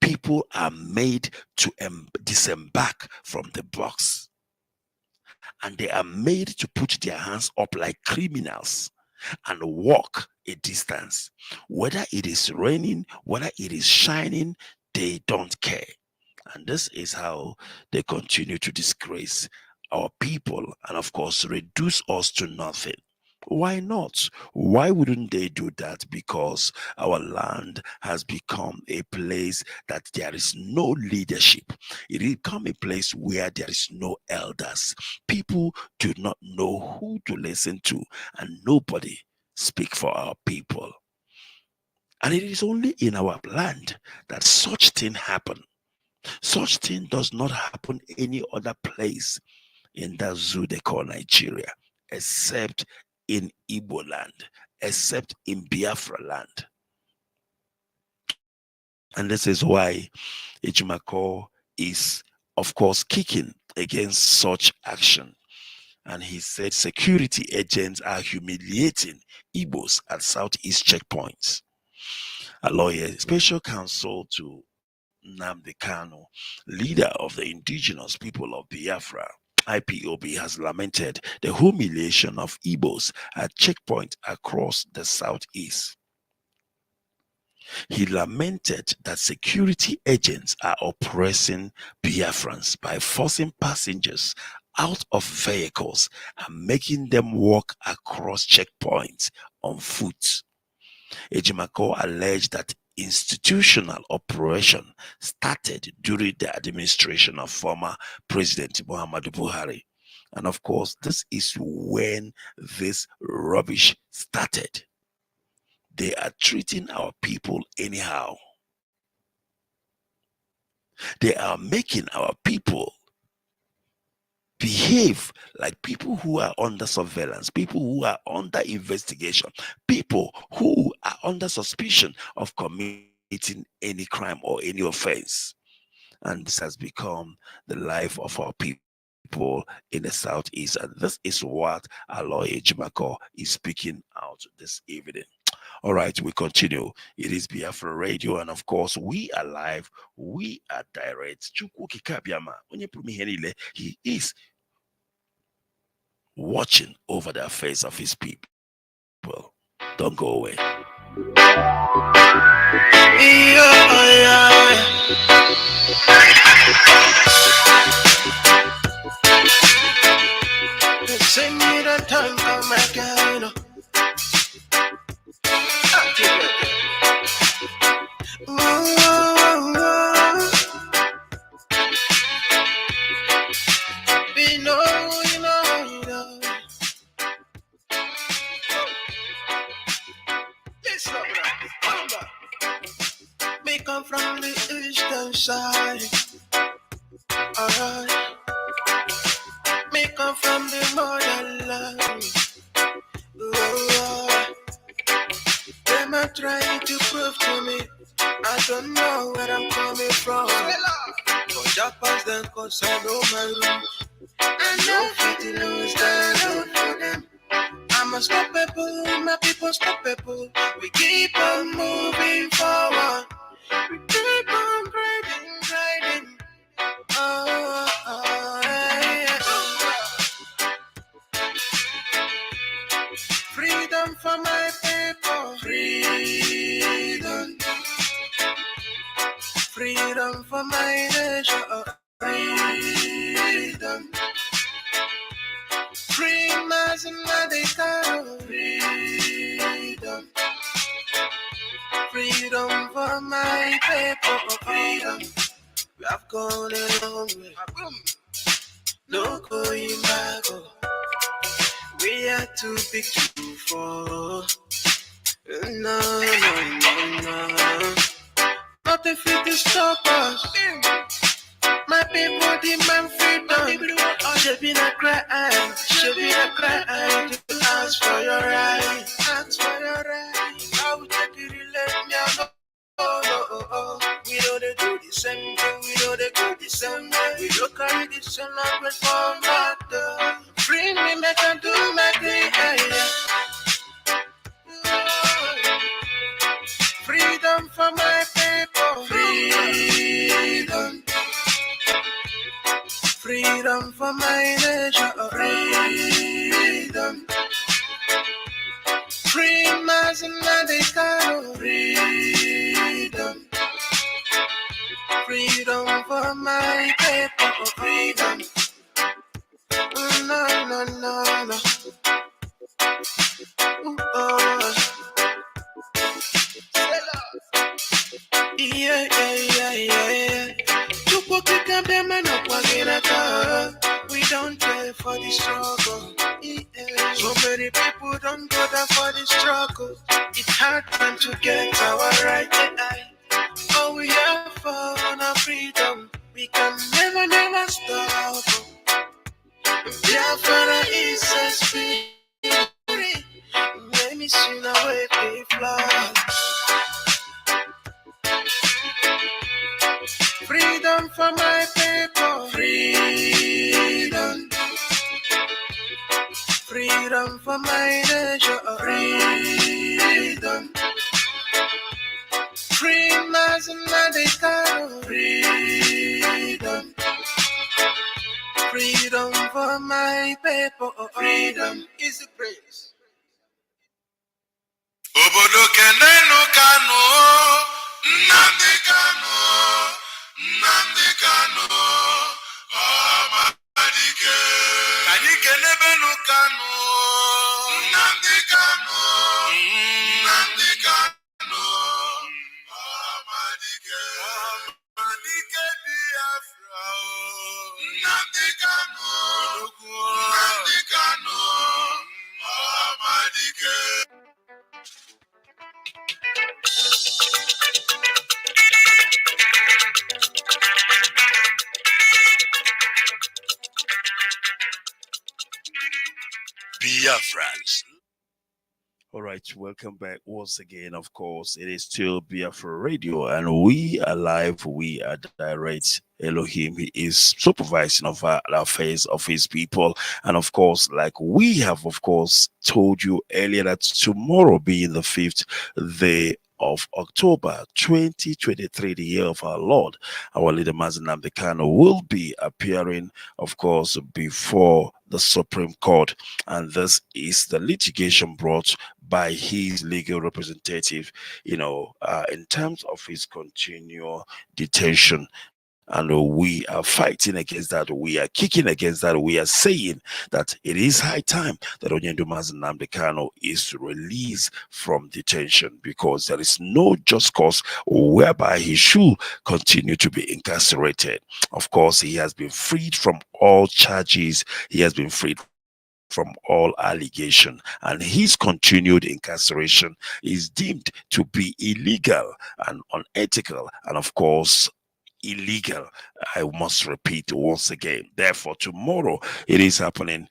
People are made to disembark from the box, and they are made to put their hands up like criminals and walk a distance. Whether it is raining, whether it is shining, they don't care. And this is how they continue to disgrace our people and, of course, reduce us to nothing. Why not? Why wouldn't they do that? Because our land has become a place that there is no leadership. It has become a place where there is no elders. People do not know who to listen to, and nobody speak for our people. And it is only in our land that such thing happen. Such thing does not happen any other place in that zoo they call Nigeria, except in Igbo land, except in Biafra land. And this is why Ejimako is, of course, kicking against such action. And he said security agents are humiliating Igbos at Southeast checkpoints. A lawyer, special counsel to Nnamdi Kanu, leader of the Indigenous people of Biafra, IPOB, has lamented the humiliation of Igbos at checkpoints across the southeast. He lamented that security agents are oppressing Biafrans by forcing passengers out of vehicles and making them walk across checkpoints on foot. Ejimako alleged that institutional operation started during the administration of former President Muhammadu Buhari. And of course, this is when this rubbish started. They are treating our people anyhow. They are making our people behave like people who are under surveillance, people who are under investigation, people who are under suspicion of committing any crime or any offense. And this has become the life of our people in the southeast. And this is what our lawyer Ejimako is speaking out this evening. All right, we continue. It is Biafra Radio, and of course, we are live, we are direct. Chukwu Kikabiama, he is watching over the affairs of his people. Don't go away. Send me the time, oh my God. Me come from the eastern side. Alright. Me come from the motherland. Them are trying to prove to me I don't know where I'm coming from. But Japan's them cause I know my roots. I know fit to lose the road for them. I'm unstoppable, my people stoppable. We keep on moving forward. We keep on grinding. Yeah. Freedom for my people. Freedom. Freedom for my nation. Freedom. Freedom as in Madicano. Freedom. Freedom for my people. Freedom. We have gone a long way. No going back. We are too big to fall. No. Nothing fit to stop us. My people demand freedom. Oh, should be the crime. Should be the crime to ask for your right. Ask for your right. I will take it, let me know. We know they do the same thing. We know they do the same way. We don't carry the same language for matter. Free me, make them do my thing. Freedom for my people. Freedom. Freedom for my nation. Freedom. Free Mazinadekano. Freedom. Freedom for my people. Freedom. No, no, no, no. Oh. Yeah, yeah, yeah, yeah. We don't care for the struggle. Yeah. So many people don't go there for the struggle. It's hard time to get our right. All we have for our freedom. We can never, never stop. Biafra is a spirit. Let me soon away the flag. Freedom for my people. Freedom. Freedom for my nation. Freedom. Free Mazinadekano. Freedom. Freedom for my people. Freedom is the praise. Obodo kenenu kanu, Nnamdi Kanu, Nnamdi Kanu, Amadike. Kani kenebenu kanu, Nnamdi Kanu, Nnamdi Kanu, Amadike. Amadike Biafra, Nnamdi Kanu, Nnamdi Kanu, Amadike. Biafrans. All right, welcome back once again. Of course, it is still Biafra Radio, and we are live. We are direct. Elohim, he is supervising of the affairs of his people, and of course, like we have, of course, told you earlier, that tomorrow being the 5th day of October 2023, the year of our Lord, our leader Mazi Nnamdi Kanu will be appearing, of course, before the Supreme Court, and this is the litigation brought by his legal representative, in terms of his continual detention. And we are fighting against that. We are kicking against that. We are saying that it is high time that Onyendu Mazi Nnamdi Kanu is released from detention, because there is no just cause whereby he should continue to be incarcerated. Of course, he has been freed from all charges. He has been freed from all allegation, and his continued incarceration is deemed to be illegal and unethical, and of course illegal. I must repeat once again. Therefore, tomorrow it is happening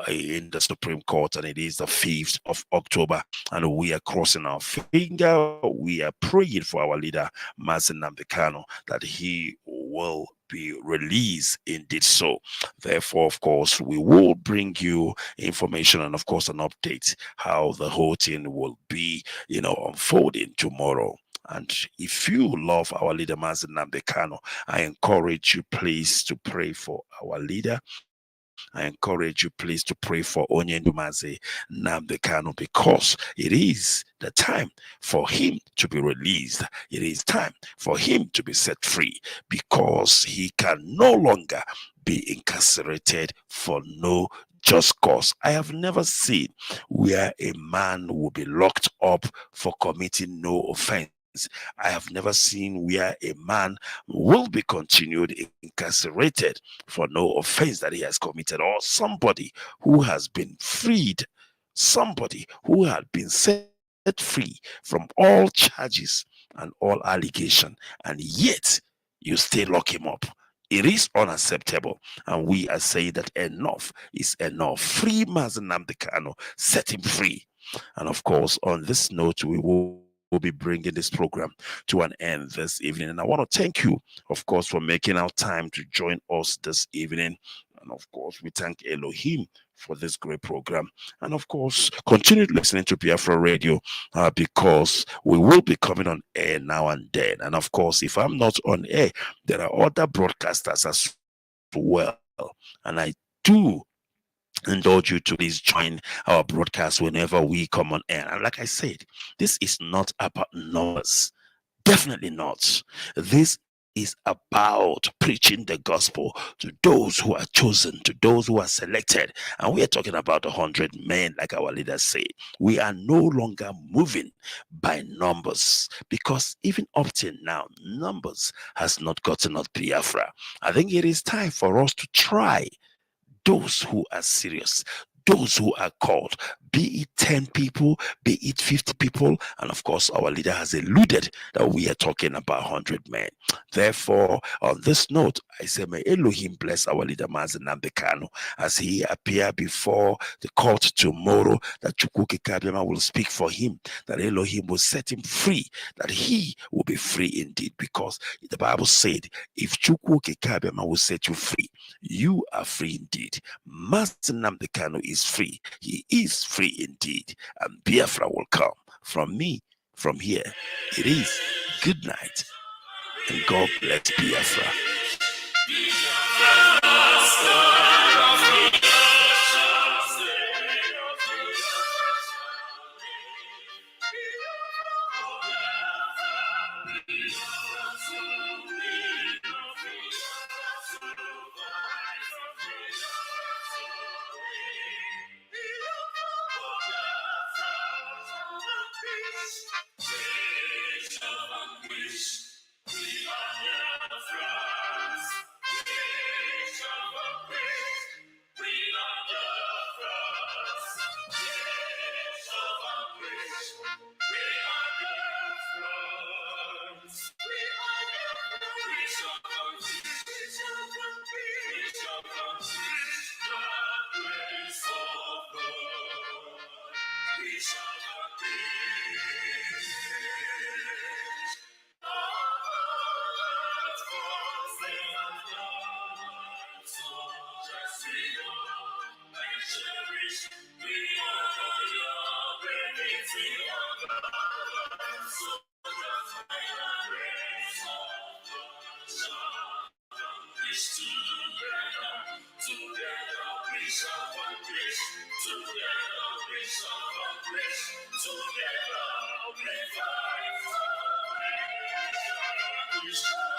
in the Supreme Court, and it is the 5th of October, and we are crossing our finger. We are praying for our leader Mazi Nnamdi Kanu that he will be released indeed. So therefore, of course, we will bring you information and of course an update how the whole thing will be unfolding tomorrow. And if you love our leader Mazi Nnamdi Kanu, I encourage you please to pray for our leader. I encourage you please to pray for Onyendu Mazi Nnamdi Kanu, because it is the time for him to be released. It is time for him to be set free, because he can no longer be incarcerated for no just cause. I have never seen where a man will be locked up for committing no offense. I have never seen where a man will be continued incarcerated for no offense that he has committed, or somebody who has been freed, somebody who had been set free from all charges and all allegation, and yet you still lock him up. It is unacceptable. And we are saying that enough is enough. Free Mazi Nnamdi Kanu. Set him free. And of course, on this note, we will be bringing this program to an end this evening. And I want to thank you, of course, for making our time to join us this evening. And of course, we thank Elohim for this great program. And of course, continue listening to Biafra Radio because we will be coming on air now and then. And of course, if I'm not on air, there are other broadcasters as well. And I do indulge you to please join our broadcast whenever we come on air. And like I said, this is not about numbers. Definitely not. This is about preaching the gospel to those who are chosen, to those who are selected. And we are talking about 100 men, like our leaders say. We are no longer moving by numbers because even up till now, numbers has not gotten us Biafra. I think it is time for us to try those who are serious, those who are called, be it 10 people, be it 50 people. And of course, our leader has alluded that we are talking about 100 men. Therefore, on this note, I say, may Elohim bless our leader Mazi Nnamdi Kanu as he appear before the court tomorrow, that Chukwu Kikabiama will speak for him, that Elohim will set him free, that he will be free indeed, because the Bible said, if Chukwu Kikabiama will set you free, you are free indeed. Mazi Nnamdi Kanu is free. He is free indeed. And Biafra will come. From me, from here, it is good night. And God bless Biafra. Together we fight for peace.